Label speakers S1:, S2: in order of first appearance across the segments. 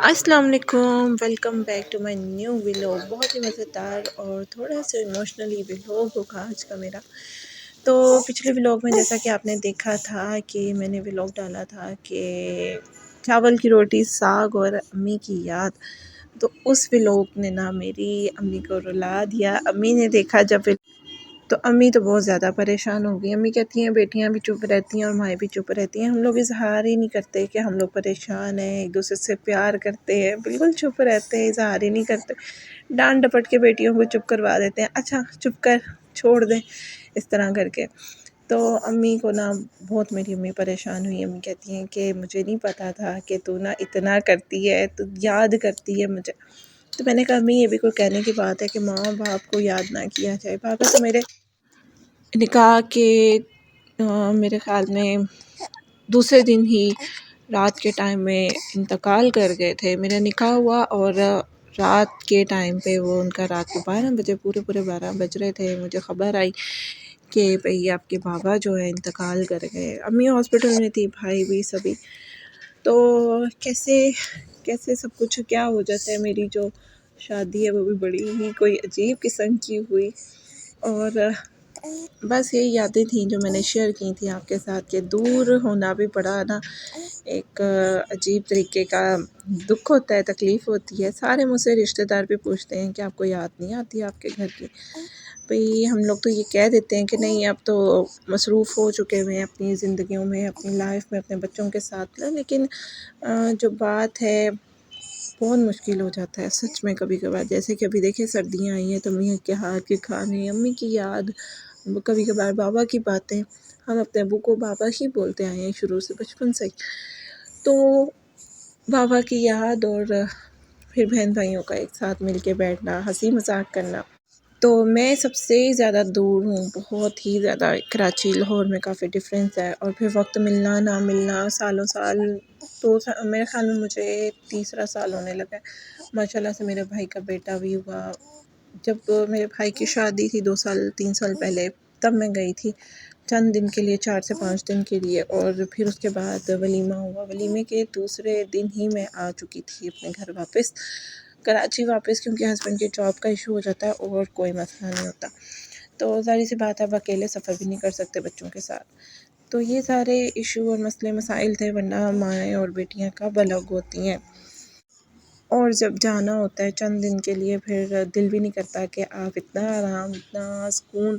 S1: السلام علیکم، welcome back to my new vlog. بہت ہی مزیدار اور تھوڑا سا ایموشنلی ولاگ ہوگا آج کا میرا۔ تو پچھلے ولاگ میں جیسا کہ آپ نے دیکھا تھا کہ میں نے ولاگ ڈالا تھا کہ چاول کی روٹی، ساگ اور امی کی یاد، تو اس ولاگ نے نا میری امی کو رلا دیا۔ امی نے دیکھا جب تو امی تو بہت زیادہ پریشان ہو گئی۔ امی کہتی ہیں بیٹیاں بھی چپ رہتی ہیں اور مائیں بھی چپ رہتی ہیں، ہم لوگ اظہار ہی نہیں کرتے کہ ہم لوگ پریشان ہیں، ایک دوسرے سے پیار کرتے ہیں، بالکل چپ رہتے ہیں، اظہار ہی نہیں کرتے، ڈانٹ ڈپٹ کے بیٹیوں کو چپ کروا دیتے ہیں، اچھا چپ کر، چھوڑ دیں، اس طرح کر کے۔ تو امی کو نا بہت، میری امی پریشان ہوئی۔ امی کہتی ہیں کہ مجھے نہیں پتا تھا کہ تو نا اتنا کرتی ہے، تو یاد کرتی ہے مجھے۔ تو میں نے کہا امی یہ بھی کوئی کہنے کی بات ہے کہ ماں باپ کو یاد نہ کیا جائے؟ پاپا تو میرے نکاح کے میرے خیال میں دوسرے دن ہی رات کے ٹائم میں انتقال کر گئے تھے۔ میرا نکاح ہوا اور رات کے ٹائم پہ وہ ان کا رات کو 12 بجے، پورے 12 بج رہے تھے، مجھے خبر آئی کہ بھئی آپ کے بابا جو ہے انتقال کر گئے۔ امی ہاسپٹل میں تھی، بھائی بھی سبھی۔ تو کیسے سب کچھ کیا ہو جاتا ہے۔ میری جو شادی ہے وہ بھی بڑی ہی کوئی عجیب قسم کی ہوئی، اور بس یہی یادیں تھیں جو میں نے شیئر کی تھیں آپ کے ساتھ، کہ دور ہونا بھی بڑا نا ایک عجیب طریقے کا دکھ ہوتا ہے، تکلیف ہوتی ہے۔ سارے مجھ سے رشتہ دار بھی پوچھتے ہیں کہ آپ کو یاد نہیں آتی آپ کے گھر کی؟ بھئی ہم لوگ تو یہ کہہ دیتے ہیں کہ نہیں، اب تو مصروف ہو چکے ہوئے ہیں اپنی زندگیوں میں، اپنی لائف میں، اپنے بچوں کے ساتھ، لیکن جو بات ہے بہت مشکل ہو جاتا ہے سچ میں کبھی کبھار۔ جیسے کہ ابھی دیکھیں سردیاں آئی ہیں تو امی کے ہاتھ کے کھانے، امی کی یاد، کبھی کبھار بابا کی باتیں، ہم اپنے ابو کو بابا ہی بولتے آئے ہیں شروع سے، بچپن سے ہی۔ تو بابا کی یاد، اور پھر بہن بھائیوں کا ایک ساتھ مل کے بیٹھنا، ہنسی مذاق کرنا۔ تو میں سب سے زیادہ دور ہوں، بہت ہی زیادہ۔ کراچی لاہور میں کافی ڈفرینس ہے، اور پھر وقت ملنا نہ ملنا، سالوں سال، تو میرے خیال میں مجھے تیسرا سال ہونے لگا ہے۔ ماشاء اللہ سے میرے بھائی کا بیٹا بھی ہوا۔ جب میرے بھائی کی شادی تھی 3 سال پہلے، تب میں گئی تھی چند دن کے لیے، 4 سے 5 دن کے لیے، اور پھر اس کے بعد ولیمہ ہوا۔ ولیمے کے دوسرے دن ہی میں آ چکی تھی اپنے گھر واپس، کراچی واپس، کیونکہ ہسبینڈ کی جاب کا ایشو ہو جاتا ہے اور کوئی مسئلہ نہیں ہوتا۔ تو ظاہر سی بات ہے اب اکیلے سفر بھی نہیں کر سکتے بچوں کے ساتھ۔ تو یہ سارے ایشو اور مسئلے مسائل تھے، ورنہ مائیں اور بیٹیاں کب الگ ہوتی ہیں۔ اور جب جانا ہوتا ہے چند دن کے لیے، پھر دل بھی نہیں کرتا کہ آپ اتنا آرام، اتنا سکون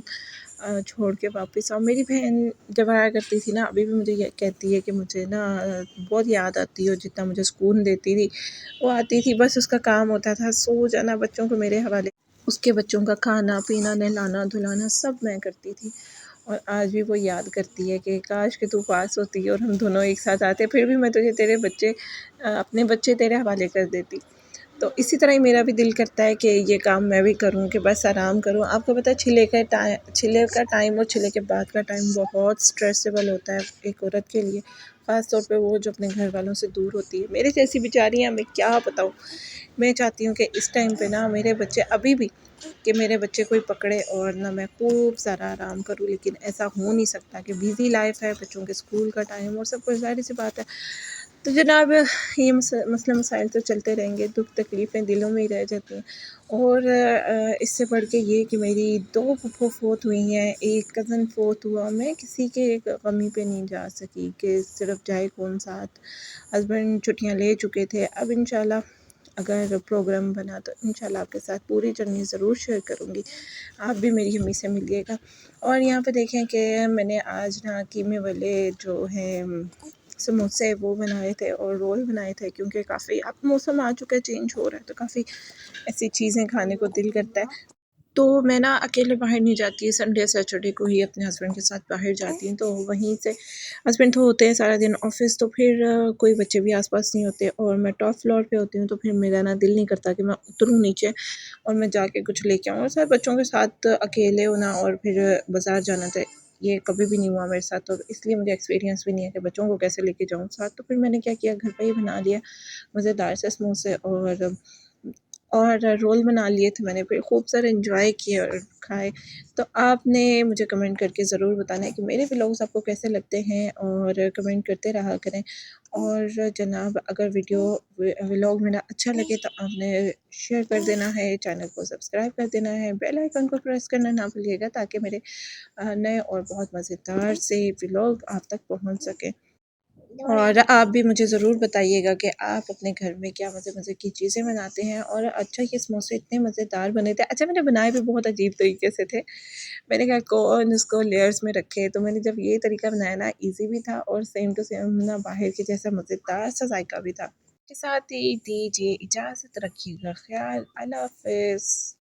S1: چھوڑ کے واپس آؤ۔ میری بہن جب آیا کرتی تھی نا، ابھی بھی مجھے یہ کہتی ہے کہ مجھے نا بہت یاد آتی ہے، اور جتنا مجھے سکون دیتی تھی وہ آتی تھی۔ بس اس کا کام ہوتا تھا سو جانا، بچوں کو میرے حوالے، اس کے بچوں کا کھانا پینا، نہلانا دھلانا سب میں کرتی تھی۔ اور آج بھی وہ یاد کرتی ہے کہ کاش کہ تو پاس ہوتی اور ہم دونوں ایک ساتھ آتے، پھر بھی میں تجھے اپنے بچے تیرے حوالے کر دیتی۔ تو اسی طرح ہی میرا بھی دل کرتا ہے کہ یہ کام میں بھی کروں، کہ بس آرام کروں۔ آپ کو پتہ ہے چھلے کا ٹائم اور چھلے کے بعد کا ٹائم بہت سٹریسیبل ہوتا ہے ایک عورت کے لیے، خاص طور پہ وہ جو اپنے گھر والوں سے دور ہوتی ہے۔ میرے جیسی بیچاری ہیں، میں کیا بتاؤں۔ میں چاہتی ہوں کہ اس ٹائم پہ نا میرے بچے، ابھی بھی کہ میرے بچے کوئی پکڑے اور نہ میں خوب سارا آرام کروں، لیکن ایسا ہو نہیں سکتا کہ بیزی لائف ہے، بچوں کے اسکول کا ٹائم اور سب کچھ، ظاہر سی بات ہے۔ تو جناب یہ مسئلے مسائل تو چلتے رہیں گے، دکھ تکلیفیں دلوں میں ہی رہ جاتی ہیں۔ اور اس سے بڑھ کے یہ کہ میری 2 پھپھو فوت ہوئی ہیں، ایک کزن فوت ہوا، میں کسی کے غمی پہ نہیں جا سکی کہ صرف جائے کون ساتھ۔ ہسبینڈ چھٹیاں لے چکے تھے، اب انشاءاللہ اگر پروگرام بنا تو انشاءاللہ آپ کے ساتھ پوری جرنی ضرور شیئر کروں گی، آپ بھی میری امی سے ملیے گا۔ اور یہاں پہ دیکھیں کہ میں نے آج نا قیمے والے جو ہیں سموسے وہ بنائے تھے اور رول بنائے تھے، کیونکہ کافی اب موسم آ چکا ہے، چینج ہو رہا ہے، تو کافی ایسی چیزیں کھانے کو دل کرتا ہے۔ تو میں نا اکیلے باہر نہیں جاتی، سنڈے سیٹرڈے کو ہی اپنے ہسبینڈ کے ساتھ باہر جاتی ہوں، تو وہیں سے ہسبینڈ تو ہوتے ہیں سارا دن آفس، تو پھر کوئی بچے بھی آس پاس نہیں ہوتے، اور میں ٹاپ فلور پہ ہوتی ہوں، تو پھر میرا نا دل نہیں کرتا کہ میں اتروں نیچے اور میں جا کے کچھ لے کے آؤں۔ اور سارے بچوں کے ساتھ اکیلے ہونا اور پھر بازار جانا تھا، یہ کبھی بھی نہیں ہوا میرے ساتھ، تو اس لیے مجھے ایکسپیرینس بھی نہیں ہے کہ بچوں کو کیسے لے کے جاؤں ساتھ۔ تو پھر میں نے کیا کیا، گھر پہ ہی بنا لیا مزیدار سے سموسے اور اور رول بنا لیے تھے میں نے، پھر خوب سارے انجوائے کیے اور کھائے۔ تو آپ نے مجھے کمنٹ کر کے ضرور بتانا ہے کہ میرے ولاگز آپ کو کیسے لگتے ہیں، اور کمنٹ کرتے رہا کریں۔ اور جناب اگر ولاگ میرا اچھا لگے تو آپ نے شیئر کر دینا ہے، چینل کو سبسکرائب کر دینا ہے، بیل آئیکن کو پریس کرنا نہ بھولیے گا تاکہ میرے نئے اور بہت مزیدار سے ولاگ آپ تک پہنچ سکیں۔ اور آپ بھی مجھے ضرور بتائیے گا کہ آپ اپنے گھر میں کیا مزے مزے کی چیزیں بناتے ہیں، اور اچھا یہ سموسے اتنے مزیدار بنے تھے۔ اچھا میں نے بنائے بھی بہت عجیب طریقے سے تھے، میں نے کہا کون اس کو لیئرز میں رکھے، تو میں نے جب یہ طریقہ بنایا نا، ایزی بھی تھا اور سیم ٹو سیم نا باہر کے جیسا مزیدار سا ذائقہ بھی تھا۔ کے ساتھ ہی دیجیے اجازت، رکھیے گا خیال، اللہ حافظ۔